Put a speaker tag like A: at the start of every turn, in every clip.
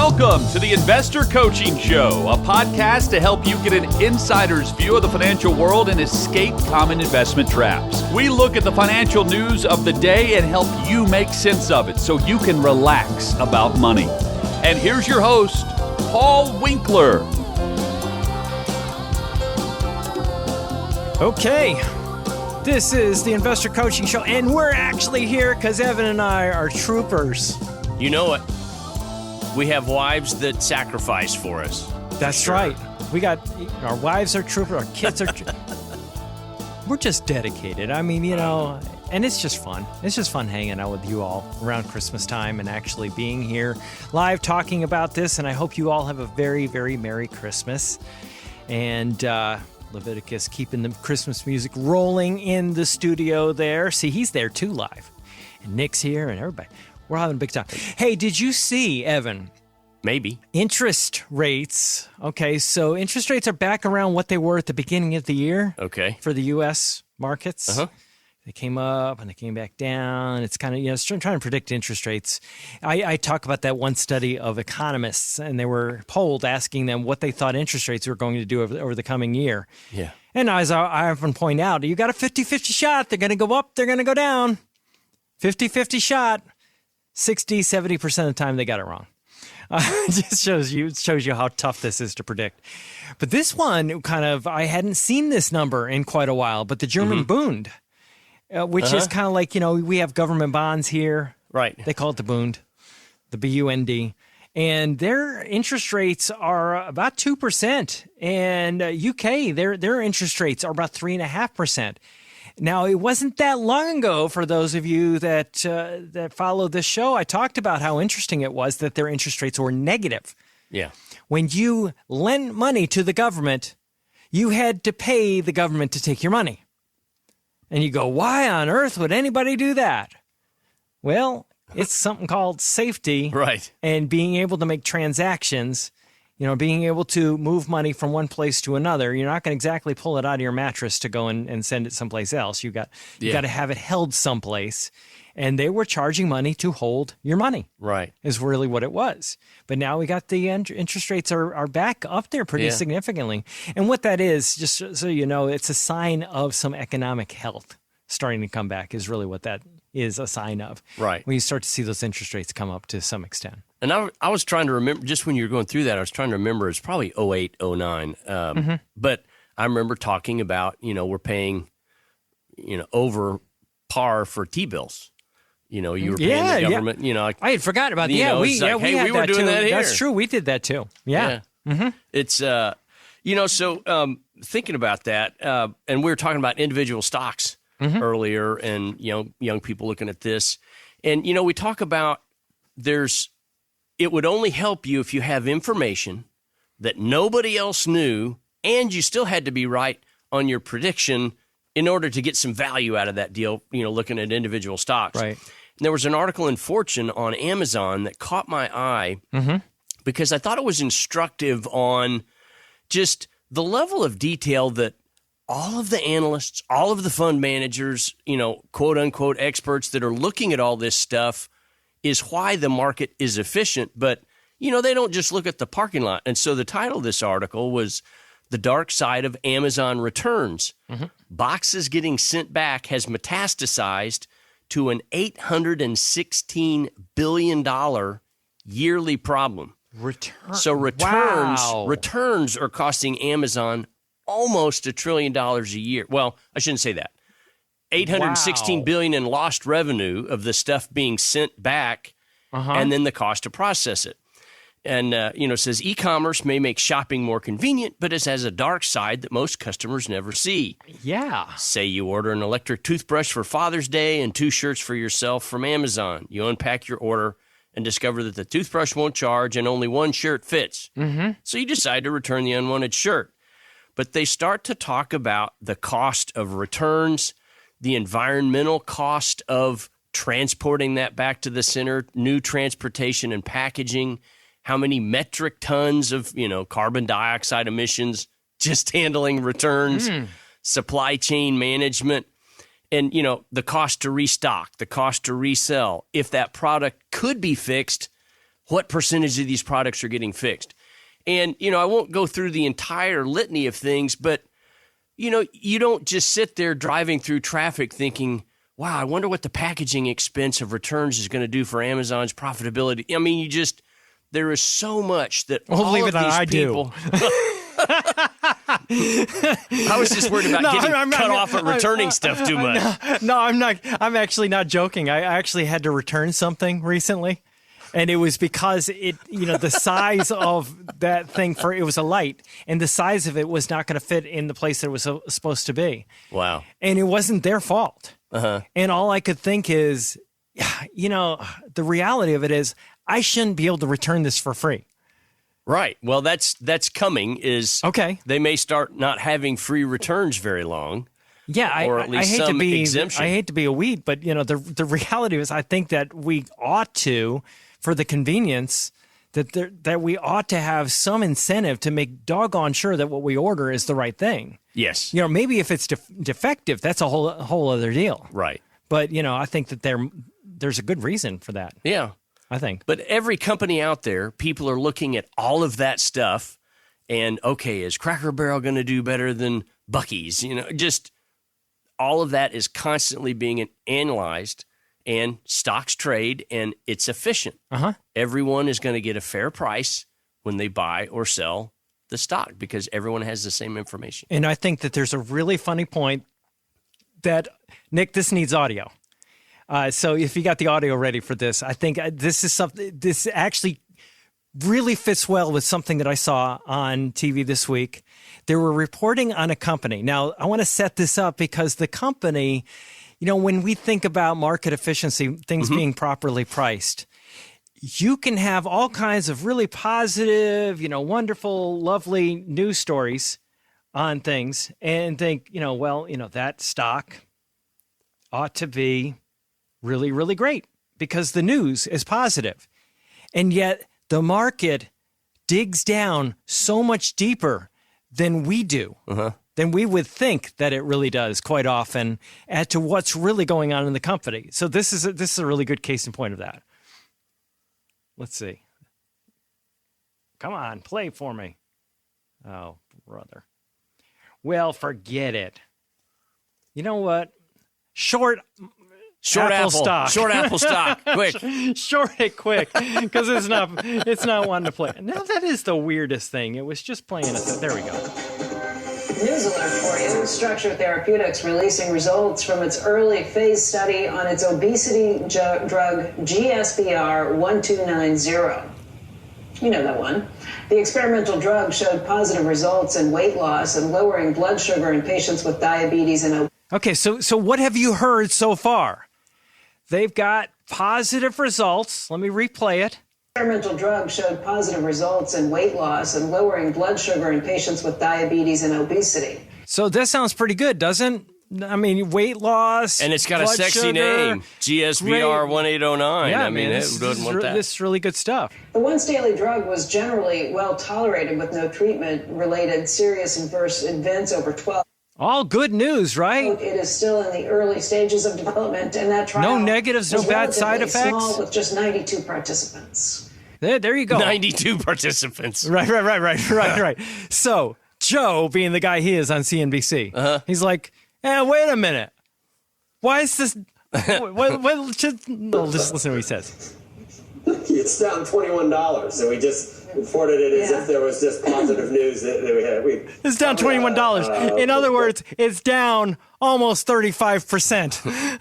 A: Welcome to the Investor Coaching Show, a podcast to help you get an insider's view of the financial world and escape common investment traps. We look at the financial news of the day and help you make sense of it so you can relax about money. And here's your host, Paul Winkler.
B: Okay, this is the Investor Coaching Show, and we're actually here because Evan and I are troopers.
C: You know it. We have wives that sacrifice for us.
B: That's
C: sure.
B: right. We got, our wives are troopers, our kids are we're just dedicated. I mean, you know, and it's just fun. It's just fun hanging out with you all around Christmas time and actually being here live talking about this. And I hope you all have a very, very Merry Christmas. And Leviticus keeping the Christmas music rolling in the studio there. See, he's there too live. And Nick's here and everybody. We're having a big time. Hey, did you see, Evan?
C: Maybe.
B: Interest rates. Okay, so interest rates are back around what they were at the beginning of the year.
C: Okay.
B: For the U.S. markets.
C: Uh-huh.
B: They came up and they came back down. It's kind of, it's trying to predict interest rates. I talk about that one study of economists, and they were polled asking them what they thought interest rates were going to do over the coming year.
C: Yeah.
B: And as I often point out, you got a 50-50 shot. They're going to go up, they're going to go down. 50-50 shot. 60-70% of the time they got it wrong. It just shows you how tough this is to predict. But this one I hadn't seen this number in quite a while, but the German Bund, which is kind of like, we have government bonds here.
C: Right.
B: They call it the Bund, the B-U-N-D. And their interest rates are about 2%. And UK, their interest rates are about 3.5%. Now, it wasn't that long ago, for those of you that follow this show, I talked about how interesting it was that their interest rates were negative.
C: Yeah.
B: When you lent money to the government, you had to pay the government to take your money. And you go, why on earth would anybody do that? Well, it's something called safety.
C: Right.
B: And being able to make transactions. Being able to move money from one place to another. You're not going to exactly pull it out of your mattress to go and send it someplace else. You got to have it held someplace. And they were charging money to hold your money.
C: Right.
B: Is really what it was. But now we got the interest rates are back up there pretty significantly. And what that is, just so you know, it's a sign of some economic health starting to come back is really what that is a sign of.
C: Right.
B: When you start to see those interest rates come up to some extent.
C: And I was trying to remember, just when you were going through that, I was trying to remember, it's probably 08, 09. But I remember talking about, we're paying, over par for T-bills. You were paying the government,
B: I had forgotten about that. We had
C: were
B: that
C: doing
B: too.
C: that here.
B: That's true. We did that too. Yeah.
C: It's, so thinking about that, and we were talking about individual stocks earlier and, young people looking at this. And, we talk about it would only help you if you have information that nobody else knew, and you still had to be right on your prediction in order to get some value out of that deal, looking at individual stocks.
B: Right.
C: And there was an article in Fortune on Amazon that caught my eye because I thought it was instructive on just the level of detail that all of the analysts, all of the fund managers, quote unquote experts that are looking at all this stuff is why the market is efficient. But, they don't just look at the parking lot. And so the title of this article was The Dark Side of Amazon Returns. Boxes getting sent back has metastasized to an $816 billion yearly problem. So returns are costing Amazon almost $1 trillion a year. Well, I shouldn't say that. $816 billion in lost revenue of the stuff being sent back, and then the cost to process it. And, it says e-commerce may make shopping more convenient, but it has a dark side that most customers never see.
B: Yeah.
C: Say you order an electric toothbrush for Father's Day and 2 shirts for yourself from Amazon. You unpack your order and discover that the toothbrush won't charge and only 1 shirt fits. So you decide to return the unwanted shirt. But they start to talk about the cost of returns, the environmental cost of transporting that back to the center, new transportation and packaging, how many metric tons of, carbon dioxide emissions just handling returns, supply chain management, and, the cost to restock, the cost to resell. If that product could be fixed what percentage of these products are getting fixed. And, I won't go through the entire litany of things, but, you don't just sit there driving through traffic thinking, wow, I wonder what the packaging expense of returns is going to do for Amazon's profitability. I mean, there is so much that all of these people. I was just worried about getting cut off at returning stuff too much.
B: No, I'm not. I'm actually not joking. I actually had to return something recently. And it was because the size of that thing it was a light, and the size of it was not going to fit in the place that it was supposed to be.
C: Wow.
B: And it wasn't their fault. Uh-huh. And all I could think is, the reality of it is I shouldn't be able to return this for free.
C: Right. Well, that's coming is
B: okay.
C: They may start not having free returns very long.
B: Yeah,
C: or at least some exemption.
B: I hate to be a weed, but the reality is I think that we ought to, for the convenience, that we ought to have some incentive to make doggone sure that what we order is the right thing.
C: Yes.
B: Maybe if it's defective, that's a whole other deal.
C: Right.
B: But, I think that there's a good reason for that.
C: Yeah.
B: I think.
C: But every company out there, people are looking at all of that stuff and, okay, is Cracker Barrel going to do better than Buc-ee's? Just all of that is constantly being analyzed. And stocks trade, and it's efficient.
B: Uh-huh.
C: Everyone is going to get a fair price when they buy or sell the stock because everyone has the same information.
B: And I think that there's a really funny point that, Nick, this needs audio. So if you got the audio ready for this, I think this actually really fits well with something that I saw on TV this week. They were reporting on a company. Now, I want to set this up because the company... when we think about market efficiency, things being properly priced, you can have all kinds of really positive, wonderful, lovely news stories on things and think, that stock ought to be really, really great because the news is positive. And yet the market digs down so much deeper than we do. Uh-huh. Than we would think that it really does quite often as to what's really going on in the company. So this is a really good case in point of that. Let's see. Come on, play for me. Oh, brother. Well, forget it. You know what? Short Apple stock.
C: Short Apple stock. Quick.
B: Short it quick because it's not one to play. Now that is the weirdest thing. It was just playing there we go.
D: News alert for you. Structure Therapeutics releasing results from its early phase study on its obesity drug GSBR 1290. You know that one. The experimental drug showed positive results in weight loss and lowering blood sugar in patients with diabetes and obesity.
B: Okay, so what have you heard so far? They've got positive results. Let me replay it.
D: Experimental drug showed positive results in weight loss and lowering blood sugar in patients with diabetes and obesity.
B: So that sounds pretty good, doesn't it? I mean, weight loss.
C: And it's got a sexy sugar, name, GSBR 1809.
B: Yeah,
C: I mean, who doesn't want that?
B: This is really good stuff.
D: The once daily drug was generally well tolerated with no treatment related serious adverse events over 12.
B: All good news, right?
D: It is still in the early stages of development, and that trial
B: no negatives, no bad side effects.
D: Small with just 92 participants.
B: There you go.
C: 92 participants.
B: Right. So Joe, being the guy he is on CNBC, he's like, wait a minute. Why is this? Just listen to what he says.
E: It's down $21, so we just reported it as if there was just positive news that we had.
B: It's down $21. In other words, it's down almost 35%.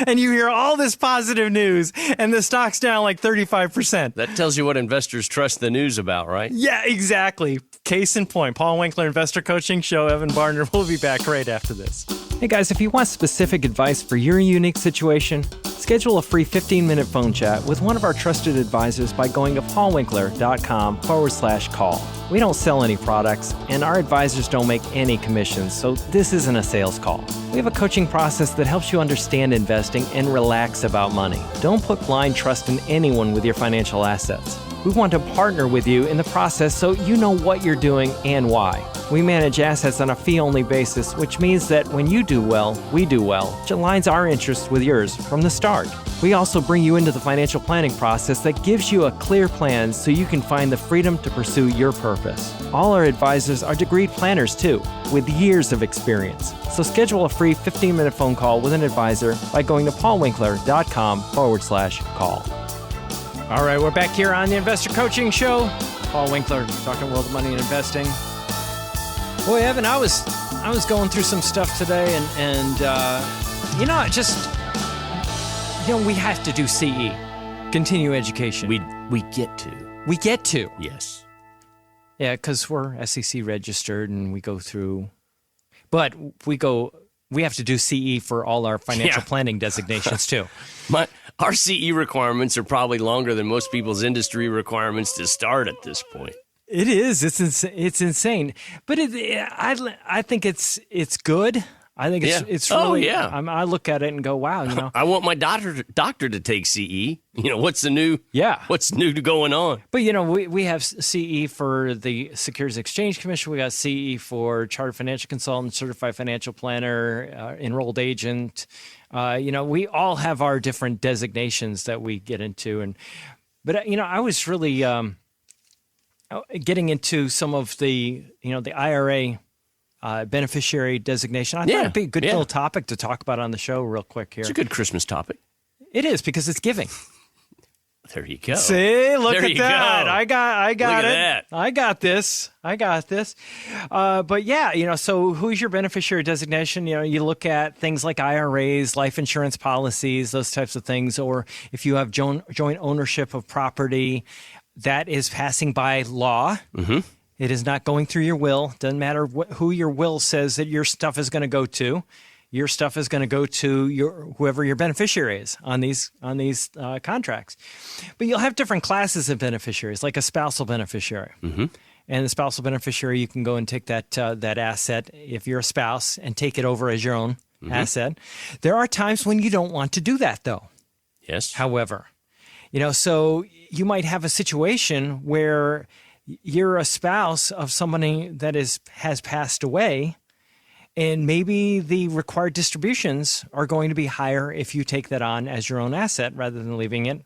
B: And you hear all this positive news, and the stock's down like 35%.
C: That tells you what investors trust the news about, right?
B: Yeah, exactly. Case in point. Paul Winkler, Investor Coaching Show. Evan Barner. We'll be back right after this. Hey guys, if you want specific advice for your unique situation, schedule a free 15-minute phone chat with one of our trusted advisors by going to paulwinkler.com/call. We don't sell any products, and our advisors don't make any commissions, so this isn't a sales call. We have a coaching process that helps you understand investing and relax about money. Don't put blind trust in anyone with your financial assets. We want to partner with you in the process so you know what you're doing and why. We manage assets on a fee-only basis, which means that when you do well, we do well, which aligns our interests with yours from the start. We also bring you into the financial planning process that gives you a clear plan so you can find the freedom to pursue your purpose. All our advisors are degreed planners too, with years of experience. So schedule a free 15-minute phone call with an advisor by going to paulwinkler.com/call. All right, we're back here on the Investor Coaching Show. Paul Winkler, talking world of money and investing. Boy, Evan, I was going through some stuff today, and we have to do CE, continue education.
C: We get to.
B: We get to.
C: Yes.
B: Yeah, because we're SEC registered, and we go through. But we have to do CE for all our financial planning designations too.
C: Our CE requirements are probably longer than most people's industry requirements to start at this point.
B: It is. It's insane. But I think it's good. I think it's really. I look at it and go, wow.
C: I want my doctor to take CE. What's new going on?
B: But we have CE for the Securities Exchange Commission. We got CE for Chartered Financial Consultant, Certified Financial Planner, Enrolled Agent. We all have our different designations that we get into, but I was really getting into some of the the IRA. Beneficiary designation. I thought it'd be a good little topic to talk about on the show real quick here.
C: It's a good Christmas topic.
B: It is, because it's giving.
C: There you go.
B: See, look
C: there
B: at that.
C: Go.
B: I got
C: look
B: it.
C: At that.
B: I got this. But yeah, so who's your beneficiary designation? You look at things like IRAs, life insurance policies, those types of things, or if you have joint ownership of property, that is passing by law. Mm-hmm. It is not going through your will. Doesn't matter who your will says that your stuff is going to go to. Your stuff is going to go to whoever your beneficiary is on these contracts. But you'll have different classes of beneficiaries, like a spousal beneficiary. Mm-hmm. And the spousal beneficiary, you can go and take that asset if you're a spouse and take it over as your own asset. There are times when you don't want to do that, though.
C: Yes.
B: However, so you might have a situation where you're a spouse of somebody that has passed away, and maybe the required distributions are going to be higher if you take that on as your own asset rather than leaving it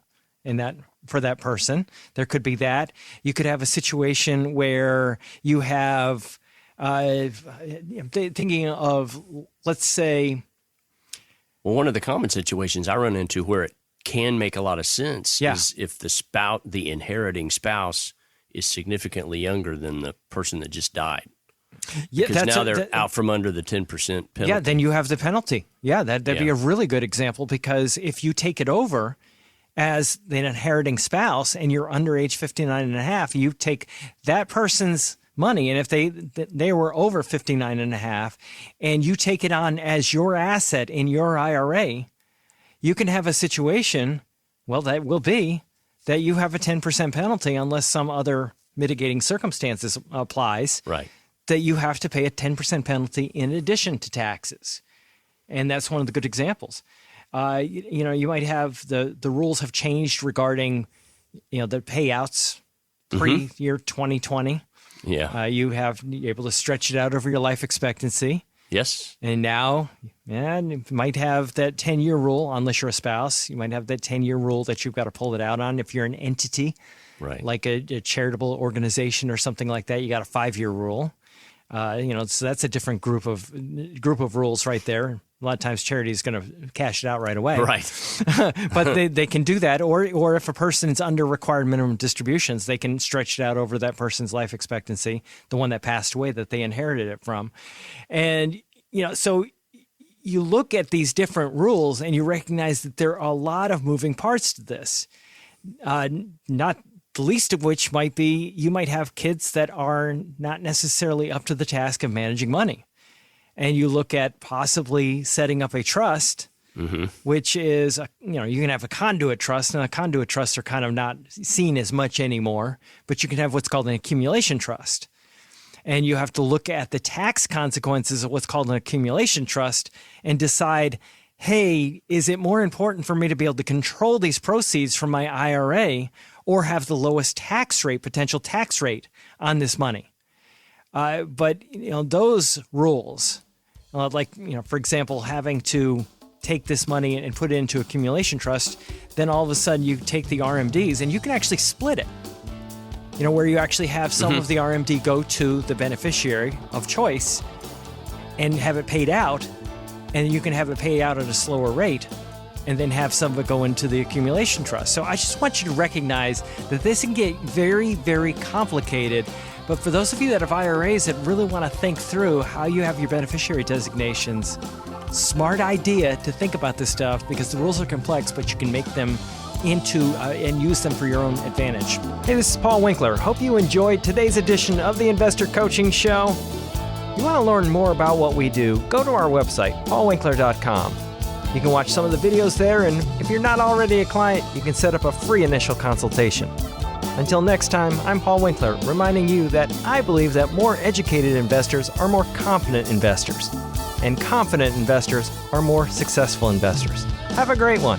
B: in that for that person. There could be that. You could have a situation where you have thinking of, let's say.
C: Well, one of the common situations I run into where it can make a lot of sense is if the inheriting spouse is significantly younger than the person that just died.
B: Yeah,
C: because now they're out from under the 10% penalty.
B: Yeah, then you have the penalty. Yeah, that'd be a really good example, because if you take it over as an inheriting spouse and you're under age 59 and a half, you take that person's money, and if they were over 59 and a half, and you take it on as your asset in your IRA, you can have a situation, that will be that you have a 10% penalty unless some other mitigating circumstances applies.
C: Right.
B: That you have to pay a 10% penalty in addition to taxes. And that's one of the good examples. You might have the rules have changed regarding, the payouts pre-year 2020.
C: Yeah.
B: You're able to stretch it out over your life expectancy.
C: Yes.
B: And now, you might have that 10-year rule, unless you're a spouse. You might have that 10-year rule that you've got to pull it out on. If you're an entity,
C: right,
B: like a charitable organization or something like that, you got a 5-year rule. So that's a different group of rules right there. A lot of times charity is going to cash it out right away.
C: Right.
B: But they can do that. Or if a person is under required minimum distributions, they can stretch it out over that person's life expectancy, the one that passed away that they inherited it from. And, so you look at these different rules and you recognize that there are a lot of moving parts to this. Not the least of which might be you might have kids that are not necessarily up to the task of managing money. And you look at possibly setting up a trust, which is, you can have a conduit trust, and a conduit trusts are kind of not seen as much anymore, but you can have what's called an accumulation trust. And you have to look at the tax consequences of what's called an accumulation trust and decide, hey, is it more important for me to be able to control these proceeds from my IRA, or have the lowest potential tax rate on this money. But those rules, for example, having to take this money and put it into accumulation trust, then all of a sudden you take the RMDs and you can actually split it. Where you actually have some of the RMD go to the beneficiary of choice and have it paid out, and you can have it paid out at a slower rate and then have some of it go into the accumulation trust. So I just want you to recognize that this can get very, very complicated. But for those of you that have IRAs that really want to think through how you have your beneficiary designations, smart idea to think about this stuff, because the rules are complex, but you can make them into and use them for your own advantage. Hey, this is Paul Winkler. Hope you enjoyed today's edition of the Investor Coaching Show. You want to learn more about what we do, go to our website, paulwinkler.com. You can watch some of the videos there, and if you're not already a client, you can set up a free initial consultation. Until next time, I'm Paul Winkler, reminding you that I believe that more educated investors are more confident investors, and confident investors are more successful investors. Have a great one.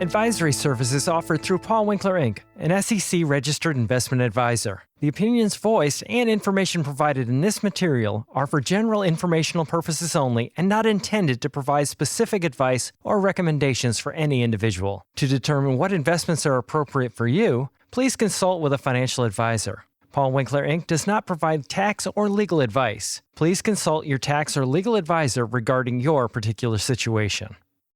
B: Advisory services offered through Paul Winkler, Inc., an SEC-registered investment advisor. The opinions voiced and information provided in this material are for general informational purposes only and not intended to provide specific advice or recommendations for any individual. To determine what investments are appropriate for you, please consult with a financial advisor. Paul Winkler, Inc. does not provide tax or legal advice. Please consult your tax or legal advisor regarding your particular situation.